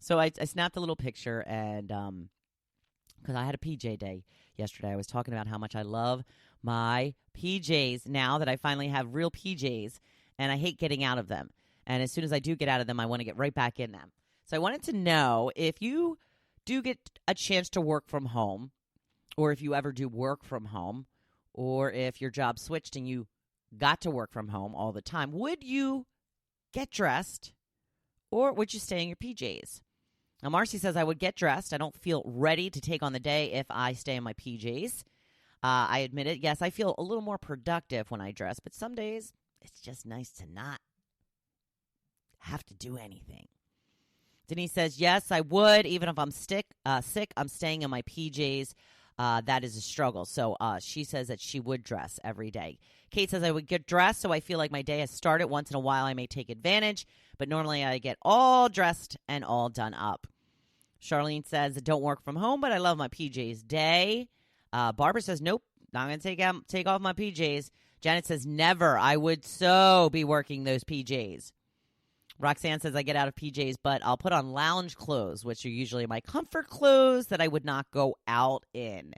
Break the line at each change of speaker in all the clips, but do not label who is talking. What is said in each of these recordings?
So I snapped a little picture, and because I had a PJ day yesterday, I was talking about how much I love my PJs now that I finally have real PJs, and I hate getting out of them. And as soon as I do get out of them, I want to get right back in them. So I wanted to know if you do get a chance to work from home, or if you ever do work from home, or if your job switched and you got to work from home all the time, would you get dressed, or would you stay in your PJs? Now, Marcy says, I would get dressed. I don't feel ready to take on the day if I stay in my PJs. I admit it. Yes, I feel a little more productive when I dress, but some days it's just nice to not have to do anything. Denise says, yes, I would. Even if I'm sick, I'm staying in my PJs. That is a struggle. So she says that she would dress every day. Kate says, I would get dressed so I feel like my day has started. Once in a while, I may take advantage, but normally I get all dressed and all done up. Charlene says, don't work from home, but I love my PJs day. Barbara says, nope, not going to take off my PJs. Janet says, never. I would so be working those PJs. Roxanne says, I get out of PJs, but I'll put on lounge clothes, which are usually my comfort clothes that I would not go out in.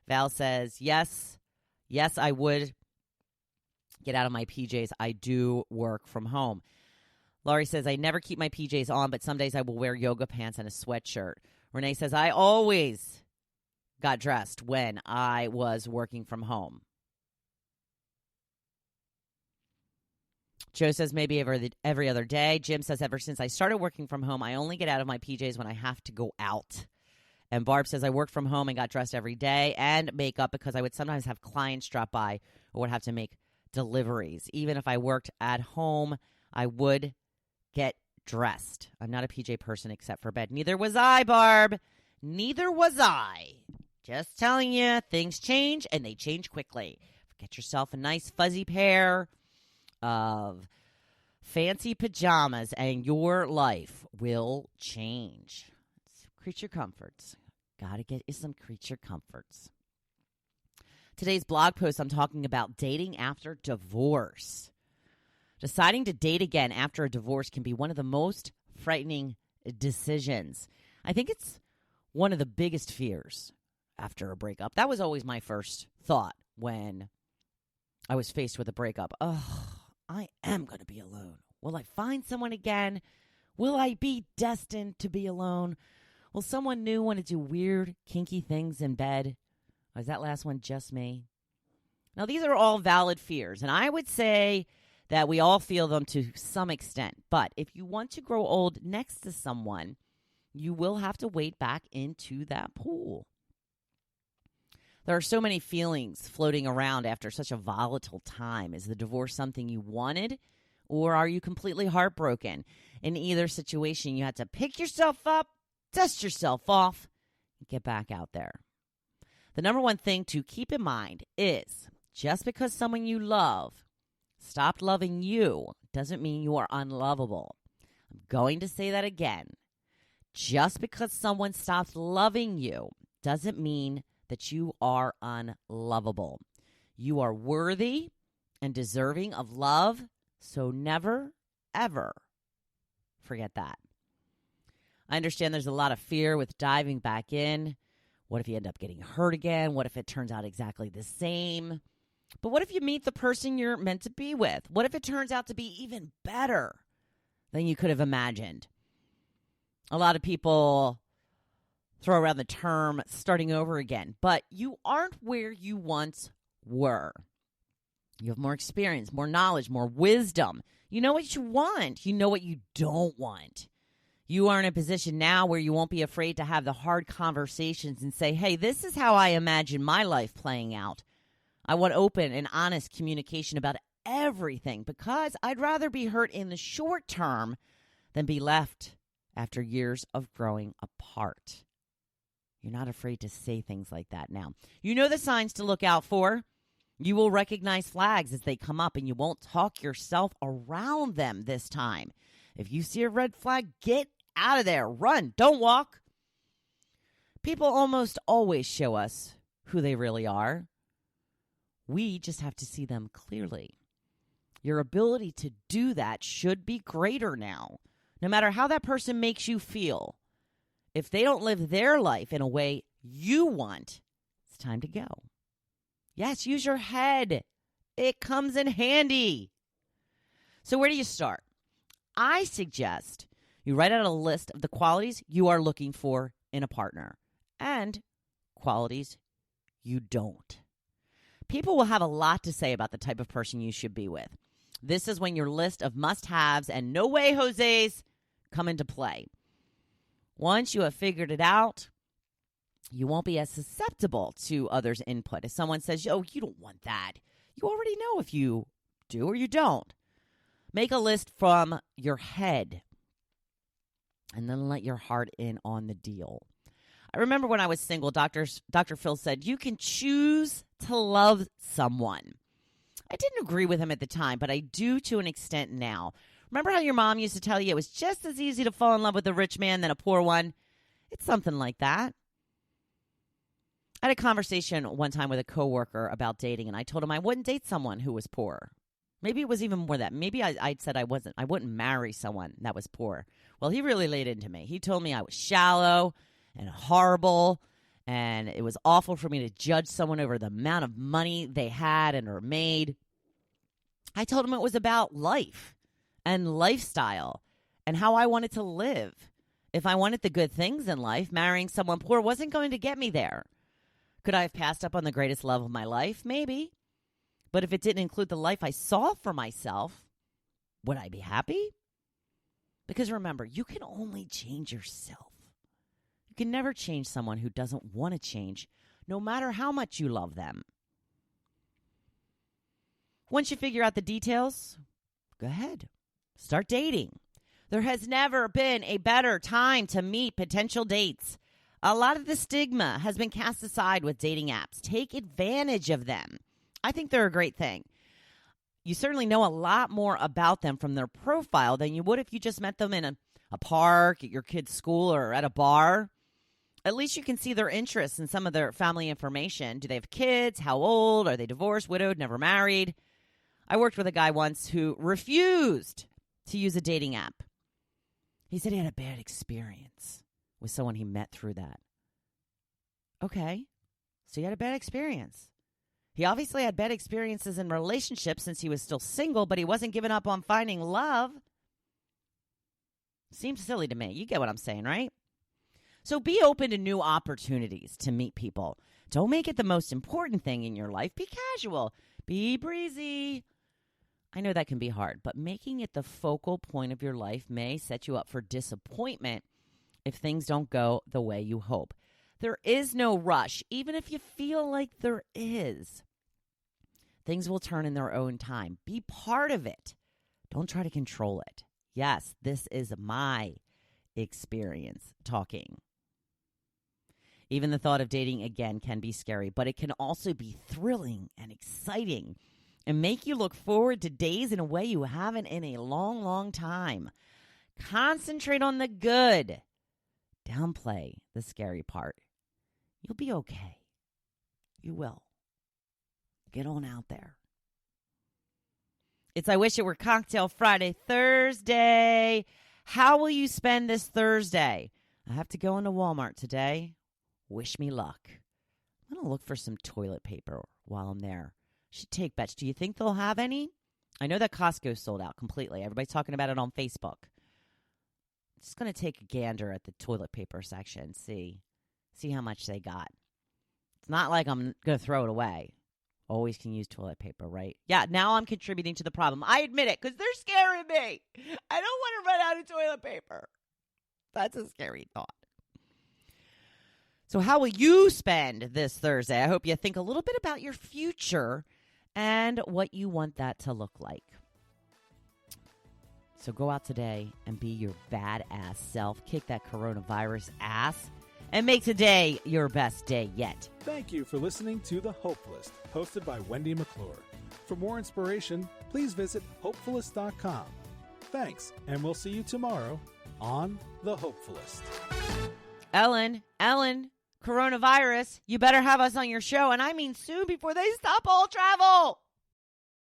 Val says, yes, I would get out of my PJs. I do work from home. Laurie says, I never keep my PJs on, but some days I will wear yoga pants and a sweatshirt. Renee says, I always got dressed when I was working from home. Joe says, maybe every other day. Jim says, ever since I started working from home, I only get out of my PJs when I have to go out. And Barb says, I worked from home and got dressed every day and makeup because I would sometimes have clients drop by or would have to make deliveries. Even if I worked at home, I would get dressed. I'm not a PJ person except for bed. Neither was I, Barb. Neither was I. Just telling you, things change, and they change quickly. Get yourself a nice fuzzy pair of fancy pajamas, and your life will change. Creature comforts. Gotta get you some creature comforts. Today's blog post, I'm talking about dating after divorce. Deciding to date again after a divorce can be one of the most frightening decisions. I think it's one of the biggest fears after a breakup. That was always my first thought when I was faced with a breakup. Oh, I am going to be alone. Will I find someone again? Will I be destined to be alone? Will someone new want to do weird, kinky things in bed? Or is that last one just me? Now, these are all valid fears, and I would say that we all feel them to some extent. But if you want to grow old next to someone, you will have to wade back into that pool. There are so many feelings floating around after such a volatile time. Is the divorce something you wanted, or are you completely heartbroken? In either situation, you have to pick yourself up, dust yourself off, and get back out there. The number one thing to keep in mind is just because someone you love stopped loving you doesn't mean you are unlovable. I'm going to say that again. Just because someone stops loving you doesn't mean that you are unlovable. You are worthy and deserving of love, so never, ever forget that. I understand there's a lot of fear with diving back in. What if you end up getting hurt again? What if it turns out exactly the same? But what if you meet the person you're meant to be with? What if it turns out to be even better than you could have imagined? A lot of people throw around the term starting over again, but you aren't where you once were. You have more experience, more knowledge, more wisdom. You know what you want. You know what you don't want. You are in a position now where you won't be afraid to have the hard conversations and say, hey, this is how I imagine my life playing out. I want open and honest communication about everything because I'd rather be hurt in the short term than be left after years of growing apart. You're not afraid to say things like that now. You know the signs to look out for. You will recognize flags as they come up, and you won't talk yourself around them this time. If you see a red flag, get out of there. Run. Don't walk. People almost always show us who they really are. We just have to see them clearly. Your ability to do that should be greater now. No matter how that person makes you feel, if they don't live their life in a way you want, it's time to go. Yes, use your head. It comes in handy. So where do you start? I suggest you write out a list of the qualities you are looking for in a partner and qualities you don't. People will have a lot to say about the type of person you should be with. This is when your list of must-haves and no way Jose's come into play. Once you have figured it out, you won't be as susceptible to others' input. If someone says, oh, you don't want that, you already know if you do or you don't. Make a list from your head and then let your heart in on the deal. I remember when I was single, Dr. Phil said, you can choose to love someone. I didn't agree with him at the time, but I do to an extent now. Remember how your mom used to tell you it was just as easy to fall in love with a rich man than a poor one? It's something like that. I had a conversation one time with a coworker about dating, and I told him I wouldn't date someone who was poor. Maybe it was even more that. Maybe I said I wouldn't marry someone that was poor. Well, he really laid into me. He told me I was shallow and horrible, and it was awful for me to judge someone over the amount of money they had and or made. I told him it was about life and lifestyle and how I wanted to live. If I wanted the good things in life, marrying someone poor wasn't going to get me there. Could I have passed up on the greatest love of my life? Maybe. But if it didn't include the life I saw for myself, would I be happy? Because remember, you can only change yourself. You can never change someone who doesn't want to change, no matter how much you love them. Once you figure out the details, go ahead. Start dating. There has never been a better time to meet potential dates. A lot of the stigma has been cast aside with dating apps. Take advantage of them. I think they're a great thing. You certainly know a lot more about them from their profile than you would if you just met them in a park, at your kid's school, or at a bar. At least you can see their interests and some of their family information. Do they have kids? How old? Are they divorced, widowed, never married? I worked with a guy once who refused to use a dating app. He said he had a bad experience with someone he met through that. Okay, so you had a bad experience. He obviously had bad experiences in relationships since he was still single, but he wasn't giving up on finding love. Seems silly to me. You get what I'm saying, right? So be open to new opportunities to meet people. Don't make it the most important thing in your life. Be casual. Be breezy. I know that can be hard, but making it the focal point of your life may set you up for disappointment if things don't go the way you hope. There is no rush, even if you feel like there is. Things will turn in their own time. Be part of it. Don't try to control it. Yes, this is my experience talking. Even the thought of dating again can be scary, but it can also be thrilling and exciting and make you look forward to days in a way you haven't in a long, long time. Concentrate on the good. Downplay the scary part. You'll be okay. You will. Get on out there. It's I Wish It Were Cocktail Friday, Thursday. How will you spend this Thursday? I have to go into Walmart today. Wish me luck. I'm going to look for some toilet paper while I'm there. Should take bets. Do you think they'll have any? I know that Costco sold out completely. Everybody's talking about it on Facebook. I'm just going to take a gander at the toilet paper section, see how much they got. It's not like I'm going to throw it away. Always can use toilet paper, right? Yeah, now I'm contributing to the problem. I admit it, because they're scaring me. I don't want to run out of toilet paper. That's a scary thought. So how will you spend this Thursday? I hope you think a little bit about your future and what you want that to look like. So go out today and be your badass self. Kick that coronavirus ass. And make today your best day yet.
Thank you for listening to The Hopefulist, hosted by Wendy McClure. For more inspiration, please visit Hopefulist.com. Thanks, and we'll see you tomorrow on The Hopefulist.
Ellen, coronavirus, you better have us on your show, and I mean soon before they stop all travel.